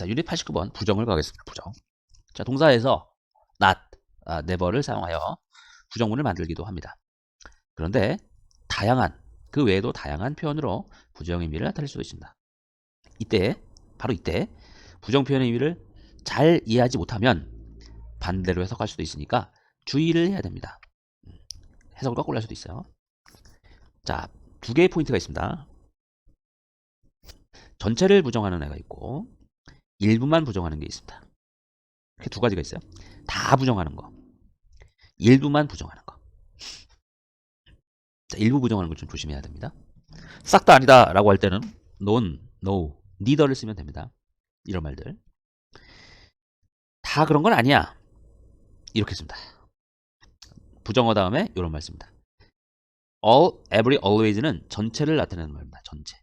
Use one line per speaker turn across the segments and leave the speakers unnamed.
자, 유닛 89번 부정을 가겠습니다. 부정. 자, 동사에서 not, never를 사용하여 부정문을 만들기도 합니다. 그런데 다양한, 그 외에도 다양한 표현으로 부정 의미를 나타낼 수도 있습니다. 이때, 바로 이때 부정 표현의 의미를 잘 이해하지 못하면 반대로 해석할 수도 있으니까 주의를 해야 됩니다. 해석을 거꾸로 할 수도 있어요. 자, 두 개의 포인트가 있습니다. 전체를 부정하는 애가 있고 일부만 부정하는 게 있습니다. 이렇게 두 가지가 있어요. 다 부정하는 거, 일부만 부정하는 거. 자, 일부 부정하는 걸 좀 조심해야 됩니다. 싹 다 아니다 라고 할 때는 none, no, neither를 쓰면 됩니다. 이런 말들. 다 그런 건 아니야. 이렇게 씁니다. 부정어 다음에 이런 말 씁니다. all, every, always는 전체를 나타내는 말입니다. 전체.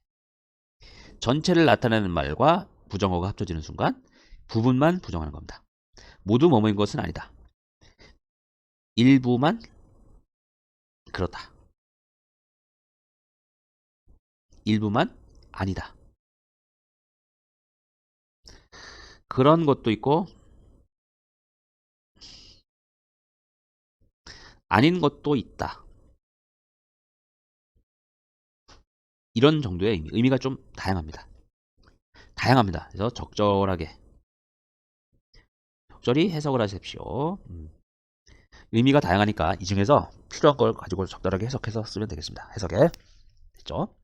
전체를 나타내는 말과 부정어가 합쳐지는 순간 부분만 부정하는 겁니다. 모두 뭐뭐인 것은 아니다. 일부만 그렇다. 일부만 아니다. 그런 것도 있고 아닌 것도 있다. 이런 정도의 의미가 좀 다양합니다. 다양합니다. 그래서 적절히 해석을 하십시오. 의미가 다양하니까 이 중에서 필요한 걸 가지고 적절하게 해석해서 쓰면 되겠습니다. 해석에 됐죠?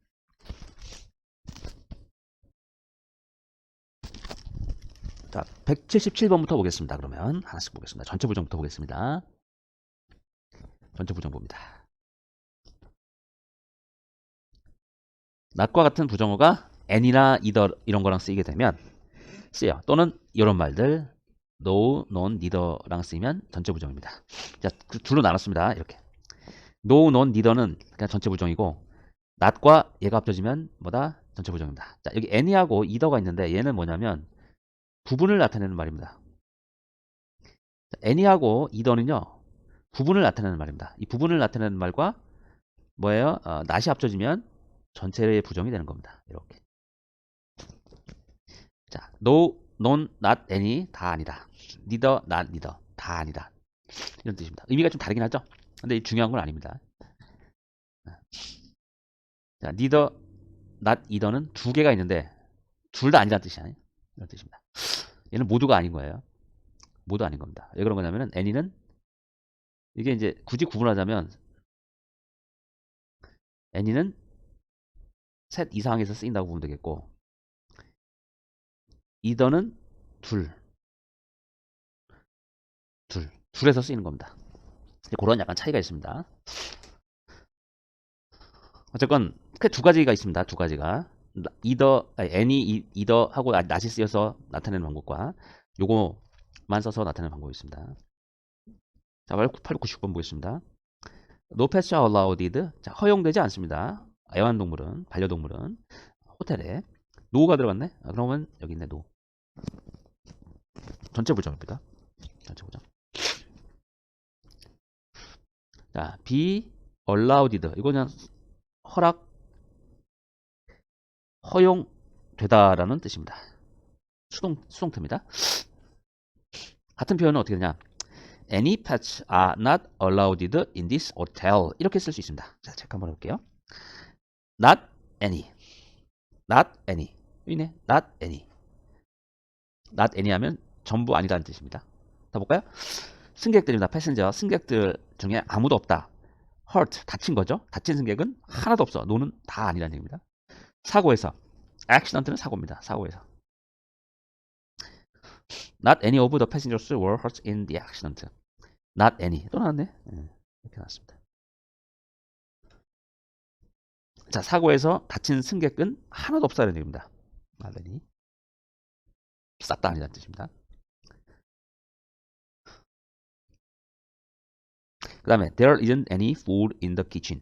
자, 177번부터 보겠습니다. 그러면 하나씩 보겠습니다. 전체 부정부터 보겠습니다. 전체 부정 봅니다. not과 같은 부정어가 and이나 either 이런 거랑 쓰이게 되면 쓰여. 또는 이런 말들 no, none, neither랑 쓰이면 전체 부정입니다. 자, 둘로 나눴습니다. 이렇게 no, none, neither는 그냥 전체 부정이고 not과 얘가 합쳐지면 뭐다? 전체 부정입니다. 자, 여기 any하고 either가 있는데 얘는 뭐냐면 부분을 나타내는 말입니다. any하고 either는요 부분을 나타내는 말입니다. 이 부분을 나타내는 말과 뭐예요? not이 합쳐지면 전체의 부정이 되는 겁니다. 이렇게. 자, no, none, not any 다 아니다. neither, not neither 다 아니다. 이런 뜻입니다. 의미가 좀 다르긴 하죠. 근데 중요한 건 아닙니다. 자, neither, not either는 두 개가 있는데 둘 다 아니라는 뜻이 아니에요. 이런 뜻입니다. 얘는 모두가 아닌 거예요. 모두 아닌 겁니다. 왜 그런 거냐면은 any는 이게 이제 굳이 구분하자면 any는 셋 이상에서 쓰인다고 보면 되겠고 either는 둘에서 쓰이는 겁니다. 그런 약간 차이가 있습니다. 어쨌건 그 두 가지가 있습니다. 두 가지가 any, either 하고 not이 쓰여서 나타내는 방법과 요거만 써서 나타내는 방법이 있습니다. 자, 890번 보겠습니다. No pets are allowed. 자, 허용되지 않습니다. 애완동물은, 반려동물은 호텔에 no가 들어갔네. 그러면 여기 있네 no. 전체 부정입니다. 전체 부정. 자, be allowed. 이거 그냥 허용되다라는 뜻입니다. 수동태입니다. 같은 표현은 어떻게 되냐? Any pets are not allowed in this hotel. 이렇게 쓸 수 있습니다. 자, 체크 한번 해볼게요. Not any. Not any. 여기네. Not any. Not any 하면 전부 아니라는 뜻입니다. 다 볼까요? 승객들입니다. 패센저. 승객들 중에 아무도 없다. hurt. 다친 거죠. 다친 승객은 하나도 없어. 노는 다 아니라는 얘기입니다. 사고에서. accident는 사고입니다. 사고에서. Not any of the passengers were hurt in the accident. Not any. 또 나왔네. 이렇게 나왔습니다. 자, 사고에서 다친 승객은 하나도 없다는 얘기입니다. not any. 싹 다 아니라는 뜻입니다. 그 다음에 there isn't any food in the kitchen.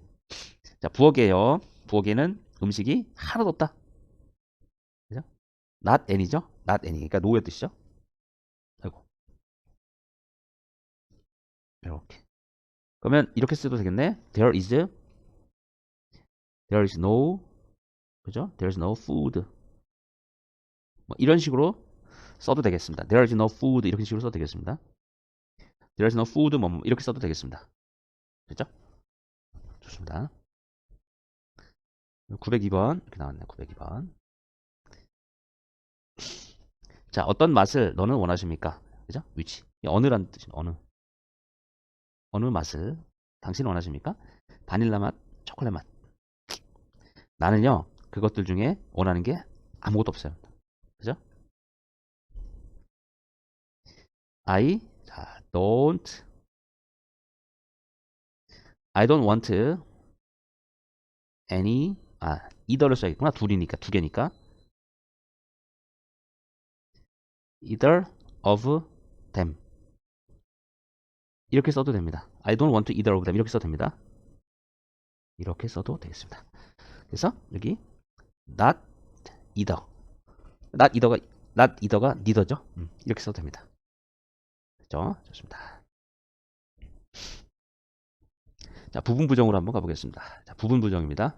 자, 부엌에요. 부엌에는 음식이 하나도 없다. 그죠? not any죠? not any. 그러니까 no의 뜻이죠. 아이고. 이렇게. 그러면 이렇게 써도 되겠네. There is no, 그죠? There is no food. 뭐 이런 식으로 써도 되겠습니다. There is no food 이렇게 식으로 써도 되겠습니다. There is no food 뭐 이렇게 써도 되겠습니다. 됐죠? 좋습니다. 902번 이렇게 나왔네요. 902번. 자, 어떤 맛을 너는 원하십니까? 그죠? which. 어느란 뜻이에요. 어느 맛을 당신은 원하십니까? 바닐라 맛, 초콜릿 맛. 나는요, 그것들 중에 원하는 게 아무것도 없어요. 그죠? 자, I don't want any, either를 써야겠구나. 둘이니까, 두 개니까. either of them. 이렇게 써도 됩니다. I don't want either of them. 이렇게 써도 됩니다. 이렇게 써도 되겠습니다. 그래서 여기 not either. not either가 neither죠. 이렇게 써도 됩니다. 그렇죠? 좋습니다. 자, 부분 부정으로 한번 가보겠습니다. 자, 부분 부정입니다.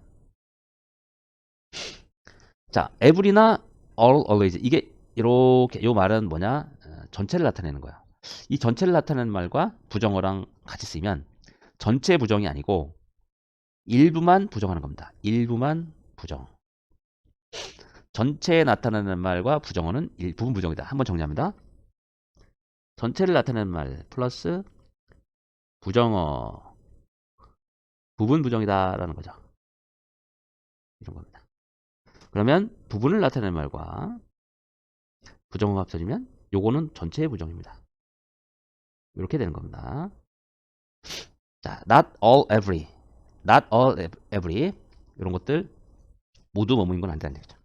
자, every나 all, always. 이게 이렇게 요 말은 뭐냐? 전체를 나타내는 거야. 이 전체를 나타내는 말과 부정어랑 같이 쓰면 전체 부정이 아니고 일부만 부정하는 겁니다. 일부만 부정. 전체에 나타나는 말과 부정어는 부분 부정이다. 한번 정리합니다. 전체를 나타내는 말 플러스 부정어 부분 부정이다라는 거죠. 이런 겁니다. 그러면 부분을 나타내는 말과 부정어가 합쳐지면 요거는 전체의 부정입니다. 이렇게 되는 겁니다. 자, not all every. not all every. 이런 것들 모두 뭐뭐인 건 아니다는 얘기죠.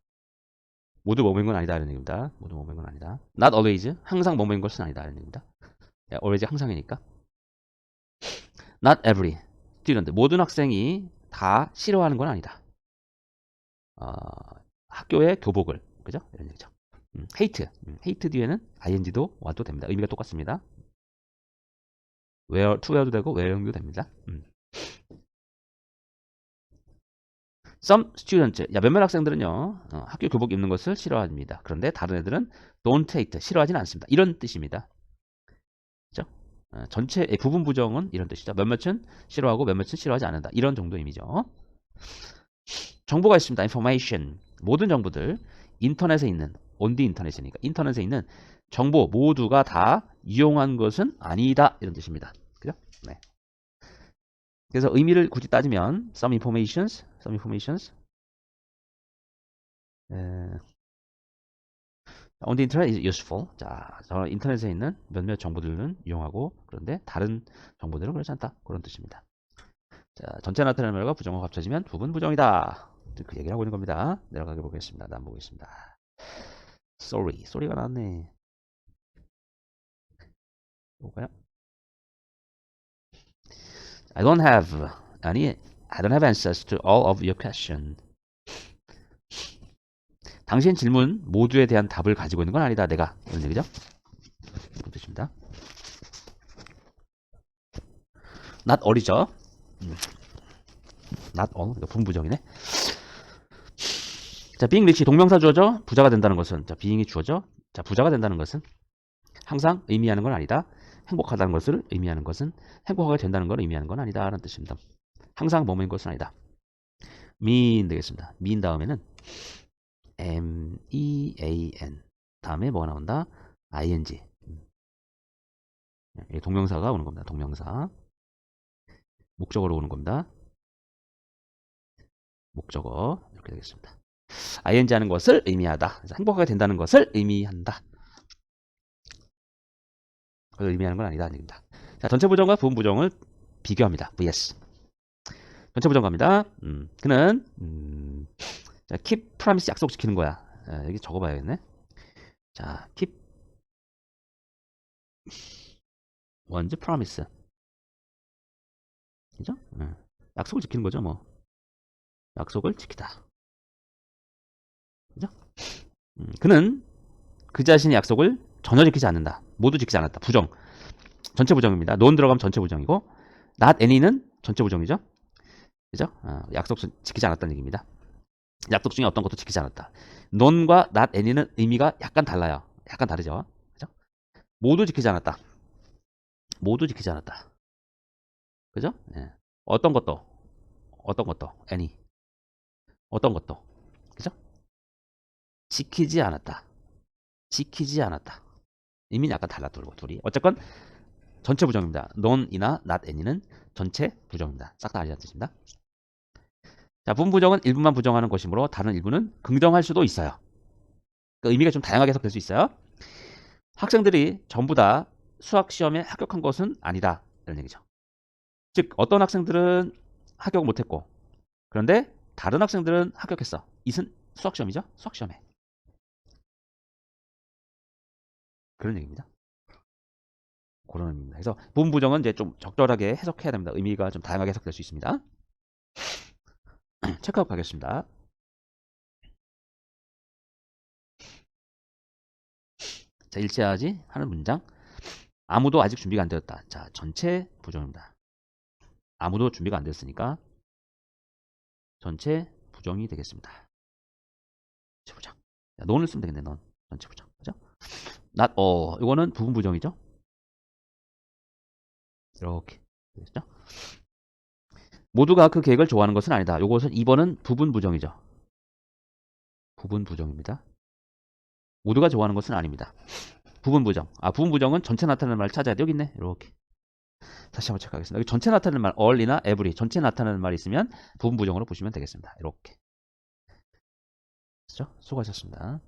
모두 뭐뭐인 건 아니다라는 얘기입니다. 모두 뭐뭐인 건 아니다. not always. 항상 뭐뭐인 것은 아니다라는 얘기입니다. always 항상이니까. not every. student. 모든 학생이 다 싫어하는 건 아니다. 학교의 교복을. 그죠? 이런 얘기죠. hate. hate 뒤에는 ing도 와도 됩니다. 의미가 똑같습니다. where, to wear도 되고 wearing도 됩니다. Some students, 몇몇 학생들은요, 학교 교복 입는 것을 싫어합니다. 그런데 다른 애들은 don't hate, 싫어하지는 않습니다. 이런 뜻입니다. 그죠? 전체, 부분 부정은 이런 뜻이죠. 몇몇은 싫어하고 몇몇은 싫어하지 않는다. 이런 정도 의미죠. 정보가 있습니다. information. 모든 정보들, 인터넷에 있는, on the internet이니까, 인터넷에 있는 정보 모두가 다 이용한 것은 아니다. 이런 뜻입니다. 그죠? 네. 그래서 의미를 굳이 따지면 some informations on the internet is useful. 자, 인터넷에 있는 몇몇 정보들은 이용하고 그런데 다른 정보들은 그렇지 않다. 그런 뜻입니다. 자, 전체 나타내는 말과 부정어가 합쳐지면 부분 부정이다. 그 얘기를 하고 있는 겁니다. 내려가게 보겠습니다. 다음 보겠습니다. sorry가 나왔네. 볼까요? I don't have answers to all of your question. 당신 질문 모두에 대한 답을 가지고 있는 건 아니다. 내가. 이런 얘기죠. 이런 뜻입니다. not all이죠. not all. 이거 분부정이네. 자, being rich 동명사 주어죠. 부자가 된다는 것은 자, being이 주어죠. 자, 부자가 된다는 것은 항상 의미하는 건 아니다. 행복하다는 것을 의미하는 것은 행복하게 된다는 걸 의미하는 건 아니다. 라는 뜻입니다. 항상 뭐뭐인 것은 아니다. mean 되겠습니다. mean 다음에는 mean 다음에 뭐가 나온다? ing. 동명사가 오는 겁니다. 동명사. 목적어로 오는 겁니다. 목적어 이렇게 되겠습니다. ing 하는 것을 의미하다. 행복하게 된다는 것을 의미한다. 그걸 의미하는 건 아니다. 아닙니다. 자, 전체 부정과 부분 부정을 비교합니다. vs. 전체 부정 갑니다. 그는 자, keep promise 약속 지키는 거야. 여기 적어봐야겠네. 자, keep one's promise. 그죠? 약속을 지키는 거죠, 뭐. 약속을 지키다. 그죠? 그는 그 자신의 약속을 전혀 지키지 않는다. 모두 지키지 않았다. 부정. 전체 부정입니다. non 들어가면 전체 부정이고 not any는 전체 부정이죠. 그죠? 약속 지키지 않았다는 얘기입니다. 약속 중에 어떤 것도 지키지 않았다. non과 not any는 의미가 약간 달라요. 약간 다르죠. 그죠? 모두 지키지 않았다. 모두 지키지 않았다. 그죠? 예. 어떤 것도, any. 어떤 것도. 그죠? 지키지 않았다. 지키지 않았다. 의미는 약간 달라돌고, 둘이. 어쨌건, 전체 부정입니다. none이나 not any는 전체 부정입니다. 싹 다 아니라는 뜻입니다. 자, 부분 부정은 일부만 부정하는 것이므로 다른 일부는 긍정할 수도 있어요. 그 의미가 좀 다양하게 해석될 수 있어요. 학생들이 전부 다 수학 시험에 합격한 것은 아니다. 이런 얘기죠. 즉, 어떤 학생들은 합격 못했고, 그런데 다른 학생들은 합격했어. 이은 수학 시험이죠? 수학 시험에. 그런 얘기입니다. 그런 의미입니다. 그래서 부분 부정은 이제 좀 적절하게 해석해야 됩니다. 의미가 좀 다양하게 해석될 수 있습니다. 체크아웃 가겠습니다. 자, 일치하지 하는 문장. 아무도 아직 준비가 안 되었다. 자, 전체 부정입니다. 아무도 준비가 안 됐으니까 전체 부정이 되겠습니다. 전체 부정. 자, non을 쓰면 되겠네. non. 전체 부정. 그죠? not 이거는 부분 부정이죠. 이렇게 되겠죠? 모두가 그 계획을 좋아하는 것은 아니다. 이것은 2번은 부분 부정이죠. 부분 부정입니다. 모두가 좋아하는 것은 아닙니다. 부분 부정. 부분 부정은 전체 나타나는 말을 찾아야 돼. 여기 있네. 이렇게. 다시 한번 체크하겠습니다. 여기 전체 나타나는 말, all이나 every, 전체 나타나는 말이 있으면 부분 부정으로 보시면 되겠습니다. 이렇게. 그렇죠? 수고하셨습니다.